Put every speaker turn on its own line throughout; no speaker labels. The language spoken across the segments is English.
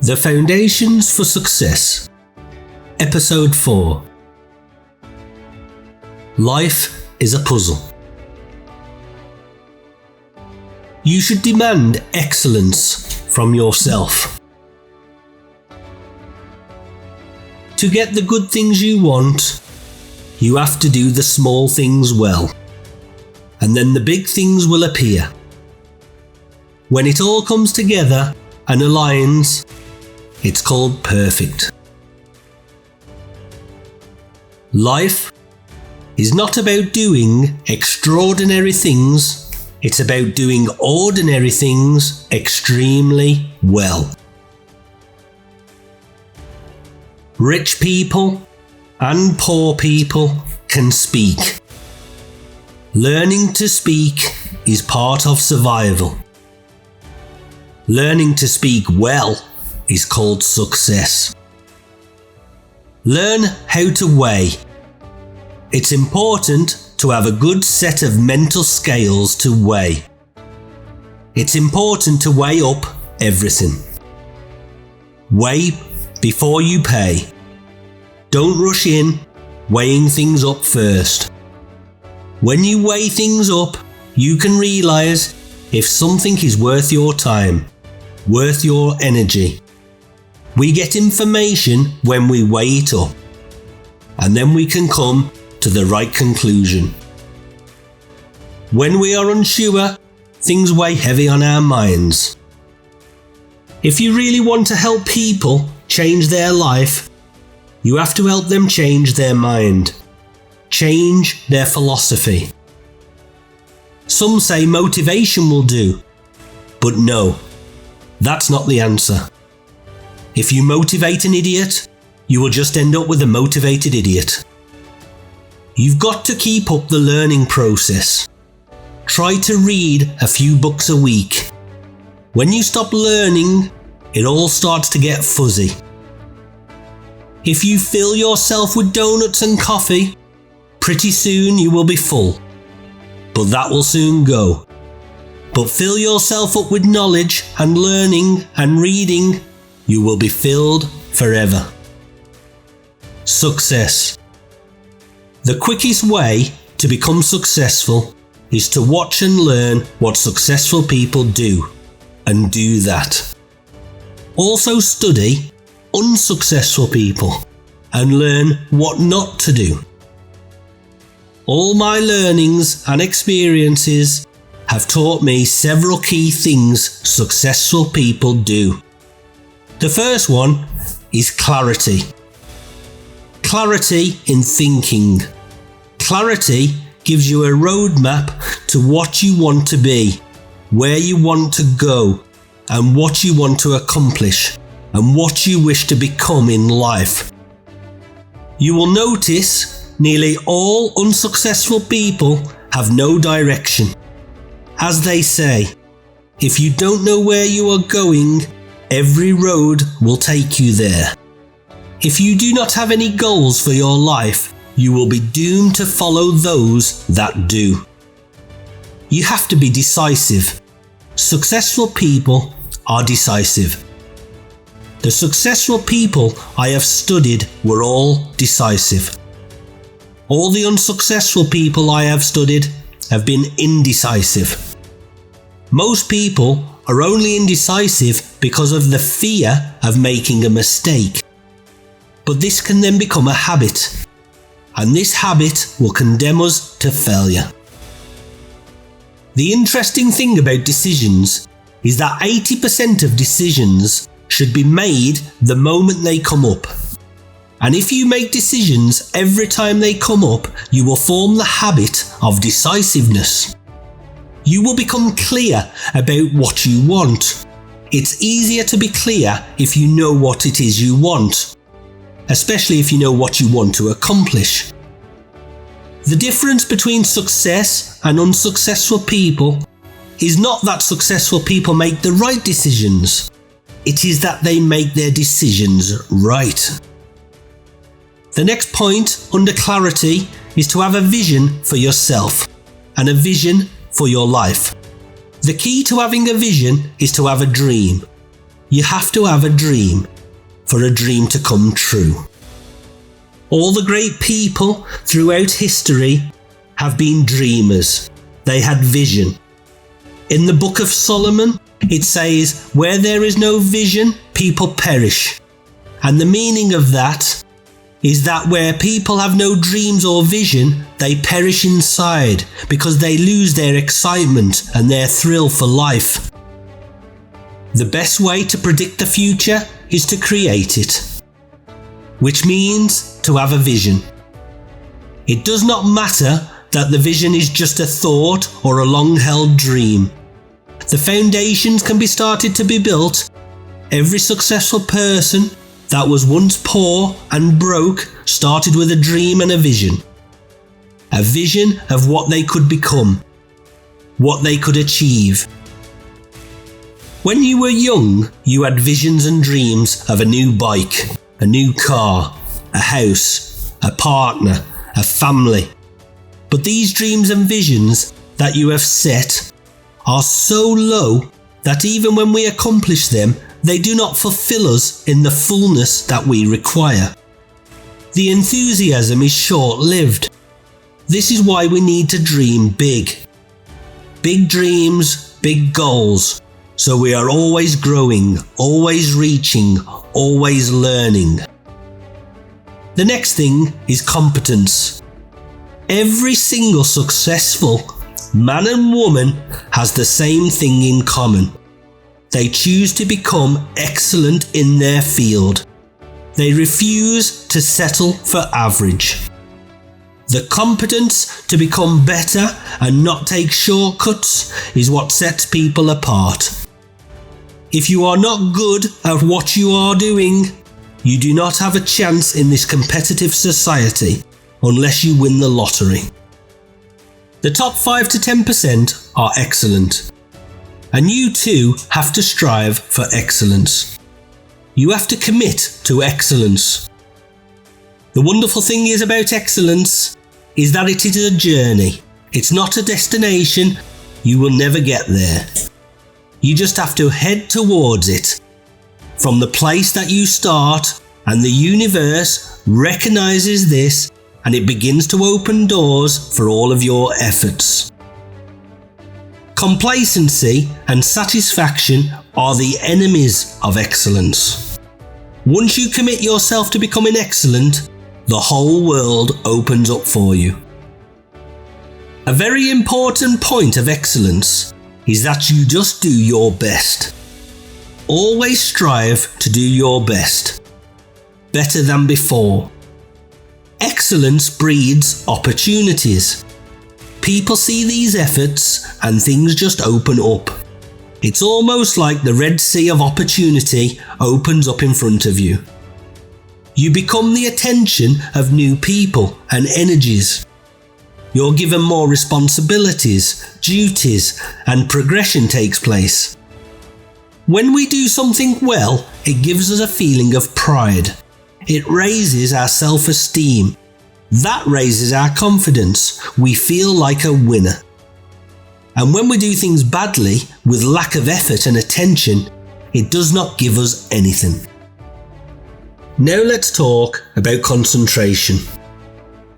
The Foundations for Success, Episode 4. Life is a puzzle. You should demand excellence from yourself. To get the good things you want, you have to do the small things well, and then the big things will appear. When it all comes together and aligns, it's called perfect. Life is not about doing extraordinary things, it's about doing ordinary things extremely well. Rich people and poor people can speak. Learning to speak is part of survival. Learning to speak well is called success. Learn how to weigh. It's important to have a good set of mental scales to weigh. It's important to weigh up everything. Weigh before you pay. Don't rush in, weighing things up first. When you weigh things up, you can realise if something is worth your time, worth your energy. We get information when we weigh it up, and then we can come to the right conclusion. When we are unsure, things weigh heavy on our minds. If you really want to help people change their life, you have to help them change their mind, change their philosophy. Some say motivation will do, but no, that's not the answer. If you motivate an idiot, you will just end up with a motivated idiot. You've got to keep up the learning process. Try to read a few books a week. When you stop learning, it all starts to get fuzzy. If you fill yourself with donuts and coffee, pretty soon you will be full. But that will soon go. But fill yourself up with knowledge and learning and reading, you will be filled forever. Success. The quickest way to become successful is to watch and learn what successful people do, and do that. Also study unsuccessful people and learn what not to do. All my learnings and experiences have taught me several key things successful people do. The first one is clarity. Clarity in thinking. Clarity gives you a roadmap to what you want to be, where you want to go, and what you want to accomplish, and what you wish to become in life. You will notice nearly all unsuccessful people have no direction. As they say, if you don't know where you are going, every road will take you there. If you do not have any goals for your life, you will be doomed to follow those that do. You have to be decisive. Successful people are decisive. The successful people I have studied were all decisive. All the unsuccessful people I have studied have been indecisive. Most people are only indecisive because of the fear of making a mistake. But this can then become a habit, and this habit will condemn us to failure. The interesting thing about decisions is that 80% of decisions should be made the moment they come up. And if you make decisions every time they come up, you will form the habit of decisiveness. You will become clear about what you want. It's easier to be clear if you know what it is you want, especially if you know what you want to accomplish. The difference between success and unsuccessful people is not that successful people make the right decisions. It is that they make their decisions right. The next point under clarity is to have a vision for yourself and a vision for your life. The key to having a vision is to have a dream. you have to have a dream for a dream to come true. All the great people throughout history have been dreamers. They had vision. In the Book of Solomon, it says, "Where there is no vision, people perish." And the meaning of that is that where people have no dreams or vision, they perish inside because they lose their excitement and their thrill for life. The best way to predict the future is to create it, which means to have a vision. It does not matter that the vision is just a thought or a long-held dream. The foundations can be started to be built. Every successful person that was once poor and broke started with a dream and a vision. A vision of what they could become, what they could achieve. When you were young, you had visions and dreams of a new bike, a new car, a house, a partner, a family. But these dreams and visions that you have set are so low that even when we accomplish them, they do not fulfill us in the fullness that we require. The enthusiasm is short-lived. This is why we need to dream big. Big dreams, big goals. So we are always growing, always reaching, always learning. The next thing is competence. Every single successful man and woman has the same thing in common. They choose to become excellent in their field. They refuse to settle for average. The competence to become better and not take shortcuts is what sets people apart. If you are not good at what you are doing, you do not have a chance in this competitive society unless you win the lottery. The top 5 to 10% are excellent. And you too have to strive for excellence. You have to commit to excellence. The wonderful thing is about excellence is that it is a journey. It's not a destination. You will never get there. You just have to head towards it. From the place that you start, and the universe recognizes this, and it begins to open doors for all of your efforts. Complacency and satisfaction are the enemies of excellence. Once you commit yourself to becoming excellent, the whole world opens up for you. A very important point of excellence is that you just do your best. Always strive to do your best. Better than before. Excellence breeds opportunities. People see these efforts and things just open up. It's almost like the Red Sea of opportunity opens up in front of you. You become the attention of new people and energies. You're given more responsibilities, duties, and progression takes place. When we do something well, it gives us a feeling of pride. It raises our self-esteem. That raises our confidence. We feel like a winner. And when we do things badly, with lack of effort and attention, it does not give us anything. Now let's talk about concentration.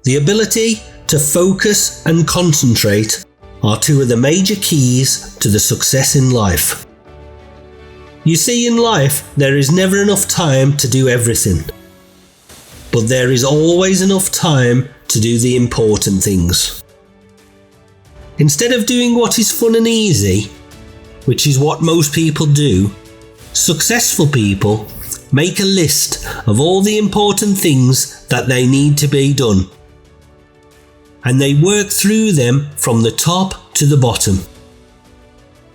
The ability to focus and concentrate are two of the major keys to the success in life. You see, in life, there is never enough time to do everything. But there is always enough time to do the important things. Instead of doing what is fun and easy, which is what most people do, successful people make a list of all the important things that they need to be done. And they work through them from the top to the bottom.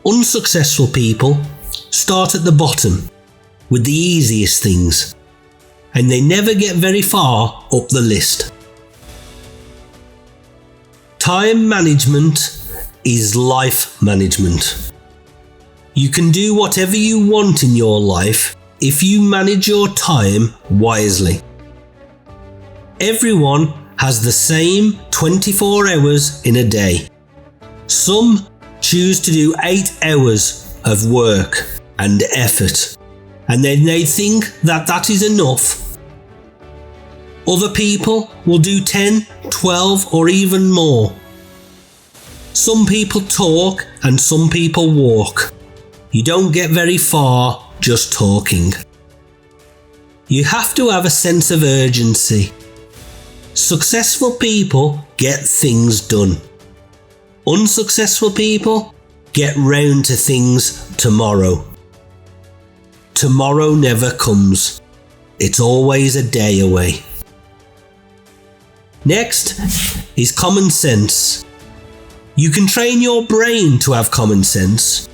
Unsuccessful people start at the bottom with the easiest things, and they never get very far up the list. Time management is life management. You can do whatever you want in your life if you manage your time wisely. Everyone has the same 24 hours in a day. Some choose to do 8 hours of work and effort, and then they think that that is enough. Other people will do 10, 12 or even more. Some people talk and some people walk. You don't get very far just talking. You have to have a sense of urgency. Successful people get things done. Unsuccessful people get round to things tomorrow. Tomorrow never comes. It's always a day away. Next is common sense. You can train your brain to have common sense.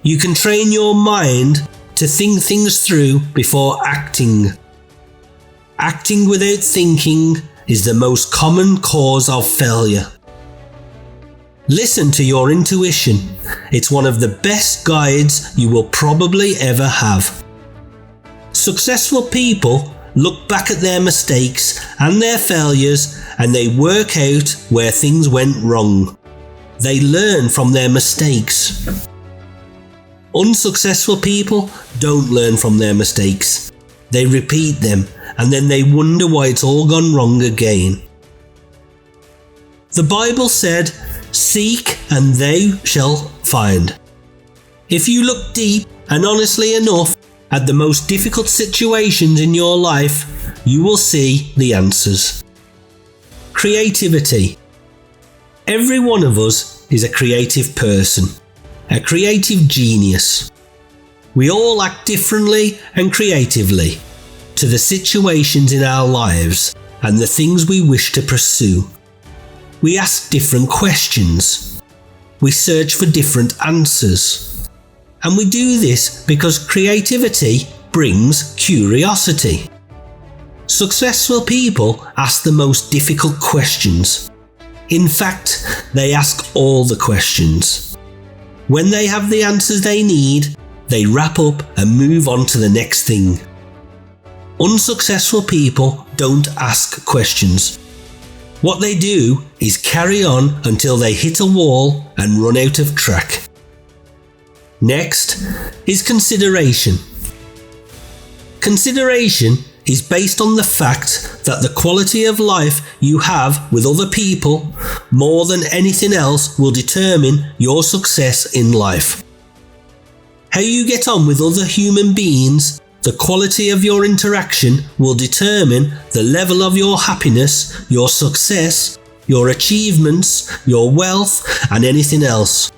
You can train your mind to think things through before acting. Acting without thinking is the most common cause of failure. Listen to your intuition. It's one of the best guides you will probably ever have. Successful people look back at their mistakes and their failures and they work out where things went wrong. They learn from their mistakes. Unsuccessful people don't learn from their mistakes. They repeat them and then they wonder why it's all gone wrong again. The Bible said, "Seek and they shall find." If you look deep and honestly enough at the most difficult situations in your life, you will see the answers. Creativity. Every one of us is a creative person, a creative genius. We all act differently and creatively to the situations in our lives and the things we wish to pursue. We ask different questions. We search for different answers. And we do this because creativity brings curiosity. Successful people ask the most difficult questions. In fact, they ask all the questions. When they have the answers they need, they wrap up and move on to the next thing. Unsuccessful people don't ask questions. What they do is carry on until they hit a wall and run out of track. Next is consideration. Consideration is based on the fact that the quality of life you have with other people, more than anything else, will determine your success in life. How you get on with other human beings, the quality of your interaction will determine the level of your happiness, your success, your achievements, your wealth, and anything else.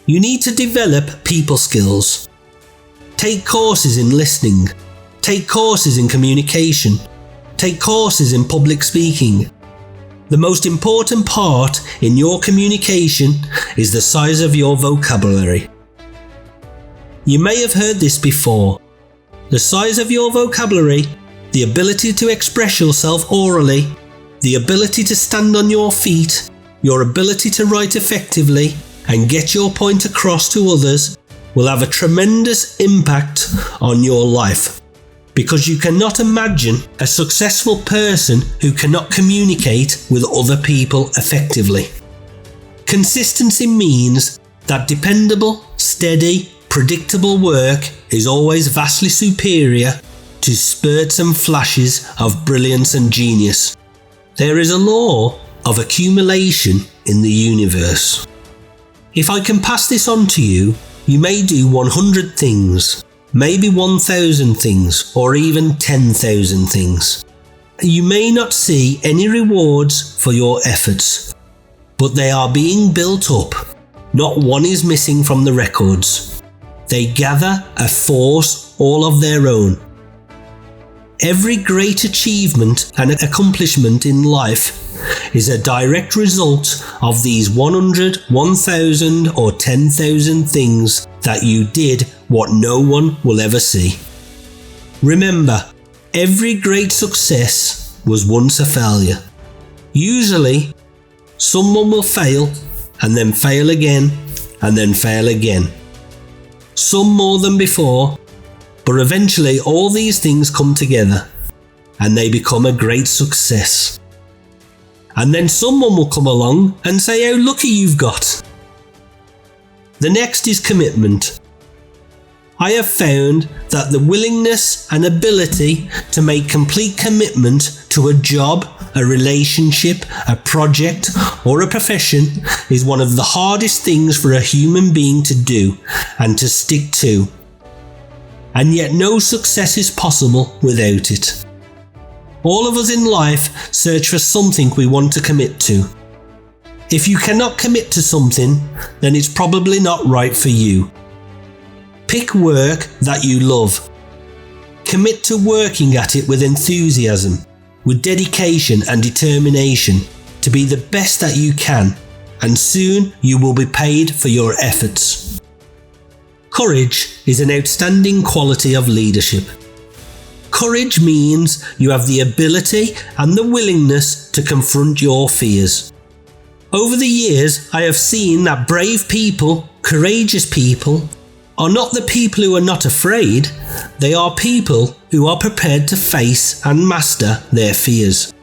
You need to develop people skills. Take courses in listening. Take courses in communication. Take courses in public speaking. The most important part in your communication is the size of your vocabulary. You may have heard this before. The size of your vocabulary, the ability to express yourself orally, the ability to stand on your feet, your ability to write effectively and get your point across to others will have a tremendous impact on your life. Because you cannot imagine a successful person who cannot communicate with other people effectively. Consistency means that dependable, steady, predictable work is always vastly superior to spurts and flashes of brilliance and genius. There is a law of accumulation in the universe. If I can pass this on to you, you may do 100 things, maybe 1,000 things, or even 10,000 things. You may not see any rewards for your efforts, but they are being built up. Not one is missing from the records. They gather a force all of their own. Every great achievement and accomplishment in life is a direct result of these 100, 1,000 or 10,000 things that you did what no one will ever see. Remember, every great success was once a failure. Usually, someone will fail and then fail again and then fail again. Some more than before, but eventually all these things come together and they become a great success. And then someone will come along and say how lucky you've got. The next is commitment. I have found that the willingness and ability to make complete commitment to a job, a relationship, a project, or a profession is one of the hardest things for a human being to do and to stick to. And yet no success is possible without it. All of us in life search for something we want to commit to. If you cannot commit to something, then it's probably not right for you. Pick work that you love. Commit to working at it with enthusiasm, with dedication and determination to be the best that you can, and soon you will be paid for your efforts. Courage is an outstanding quality of leadership. Courage means you have the ability and the willingness to confront your fears. Over the years, I have seen that brave people, courageous people, are not the people who are not afraid, they are people who are prepared to face and master their fears.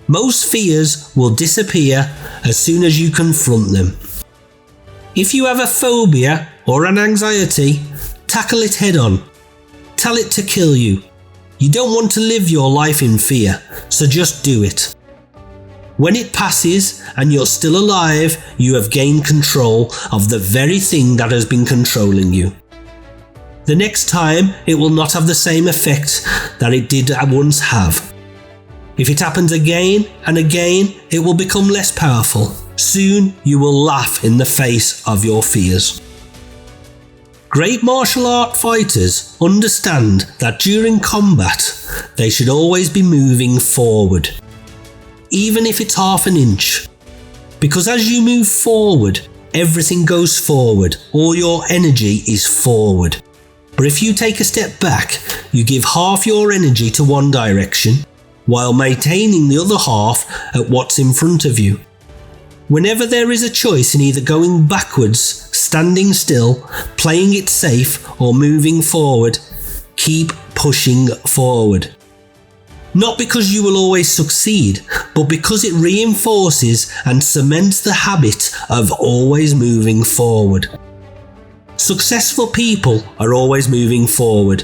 Most fears will disappear as soon as you confront them. If you have a phobia or an anxiety, tackle it head on. Tell it to kill you. You don't want to live your life in fear, so just do it. When it passes and you're still alive, you have gained control of the very thing that has been controlling you. The next time, it will not have the same effect that it did once have. If it happens again and again, it will become less powerful. Soon, you will laugh in the face of your fears. Great martial art fighters understand that during combat, they should always be moving forward, even if it's half an inch. Because as you move forward, everything goes forward, all your energy is forward. But if you take a step back, you give half your energy to one direction, while maintaining the other half at what's in front of you. Whenever there is a choice in either going backwards, standing still, playing it safe, or moving forward, keep pushing forward. Not because you will always succeed, but because it reinforces and cements the habit of always moving forward. Successful people are always moving forward.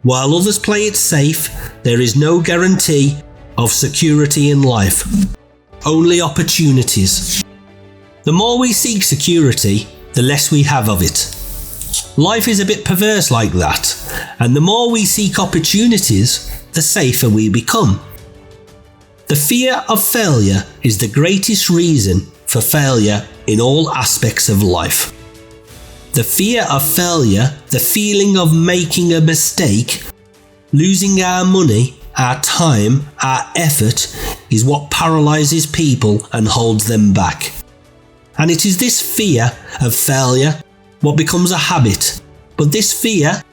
While others play it safe, there is no guarantee of security in life, only opportunities. The more we seek security, the less we have of it. Life is a bit perverse like that, and the more we seek opportunities, the safer we become. The fear of failure is the greatest reason for failure in all aspects of life. The fear of failure, the feeling of making a mistake, losing our money, our time, our effort, is what paralyzes people and holds them back. And it is this fear of failure what becomes a habit, but this fear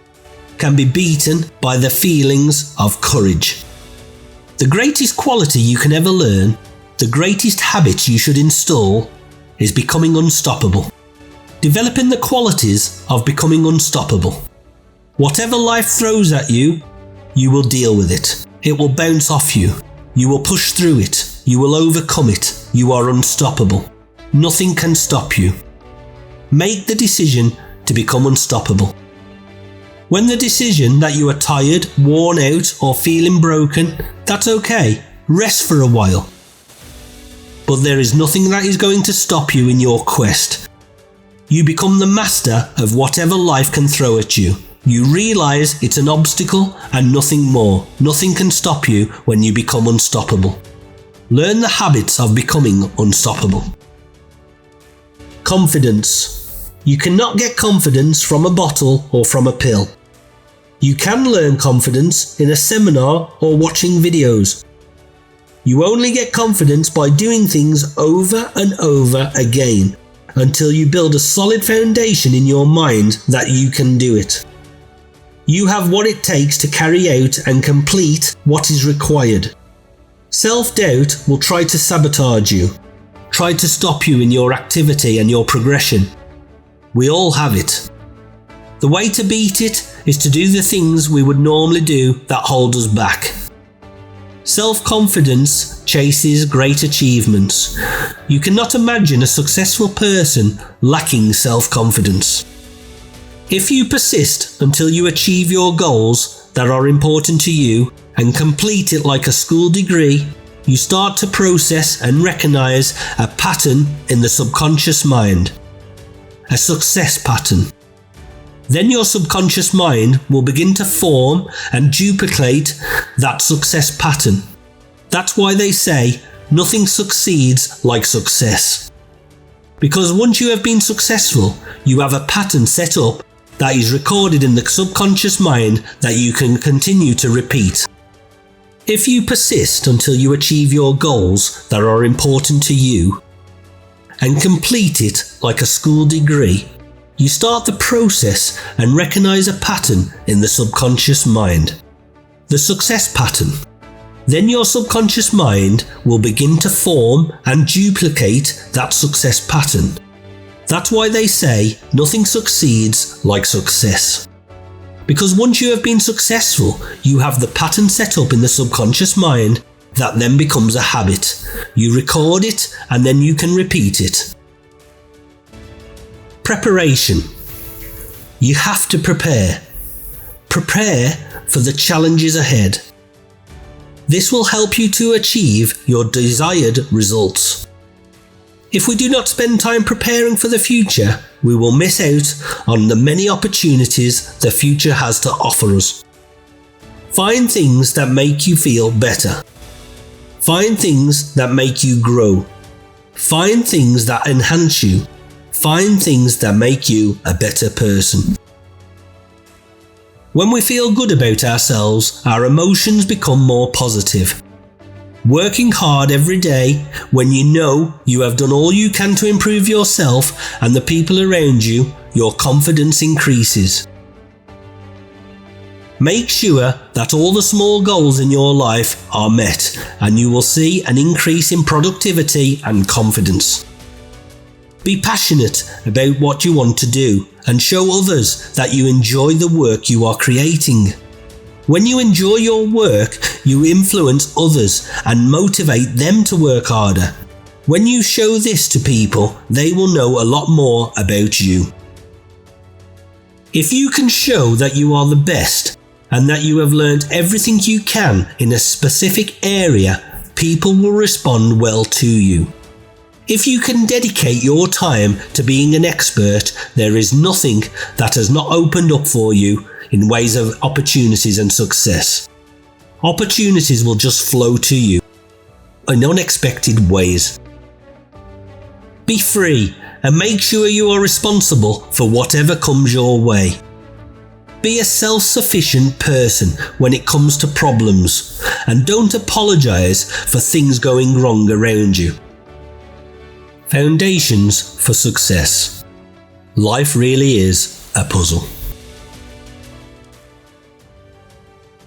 can be beaten by the feelings of courage. The greatest quality you can ever learn, the greatest habit you should install, is becoming unstoppable. Developing the qualities of becoming unstoppable. Whatever life throws at you, you will deal with it. It will bounce off you. You will push through it. You will overcome it. You are unstoppable. Nothing can stop you. Make the decision to become unstoppable. When the decision that you are tired, worn out, or feeling broken, that's okay. Rest for a while. But there is nothing that is going to stop you in your quest. You become the master of whatever life can throw at you. You realise it's an obstacle and nothing more. Nothing can stop you when you become unstoppable. Learn the habits of becoming unstoppable. Confidence. You cannot get confidence from a bottle or from a pill. You can learn confidence in a seminar or watching videos. You only get confidence by doing things over and over again until you build a solid foundation in your mind that you can do it. You have what it takes to carry out and complete what is required. Self-doubt will try to sabotage you, try to stop you in your activity and your progression. We all have it. The way to beat it is to do the things we would normally do that hold us back. Self-confidence chases great achievements. You cannot imagine a successful person lacking self-confidence. If you persist until you achieve your goals that are important to you and complete it like a school degree, you start to process and recognize a pattern in the subconscious mind, a success pattern. Then your subconscious mind will begin to form and duplicate that success pattern. That's why they say nothing succeeds like success. Because once you have been successful, you have a pattern set up that is recorded in the subconscious mind that you can continue to repeat. If you persist until you achieve your goals that are important to you and complete it like a school degree, you start the process and recognize a pattern in the subconscious mind, the success pattern. Then your subconscious mind will begin to form and duplicate that success pattern. That's why they say nothing succeeds like success. Because once you have been successful, you have the pattern set up in the subconscious mind that then becomes a habit. You record it and then you can repeat it. Preparation. You have to prepare. Prepare for the challenges ahead. This will help you to achieve your desired results. If we do not spend time preparing for the future, we will miss out on the many opportunities the future has to offer us. Find things that make you feel better. Find things that make you grow. Find things that enhance you. Find things that make you a better person. When we feel good about ourselves, our emotions become more positive. Working hard every day when you know you have done all you can to improve yourself and the people around you, your confidence increases. Make sure that all the small goals in your life are met and you will see an increase in productivity and confidence. Be passionate about what you want to do and show others that you enjoy the work you are creating. When you enjoy your work, you influence others and motivate them to work harder. When you show this to people, they will know a lot more about you. If you can show that you are the best and that you have learned everything you can in a specific area, people will respond well to you. If you can dedicate your time to being an expert, there is nothing that has not opened up for you in ways of opportunities and success. Opportunities will just flow to you in unexpected ways. Be free and make sure you are responsible for whatever comes your way. Be a self-sufficient person when it comes to problems and don't apologize for things going wrong around you. Foundations for success. Life really is a puzzle.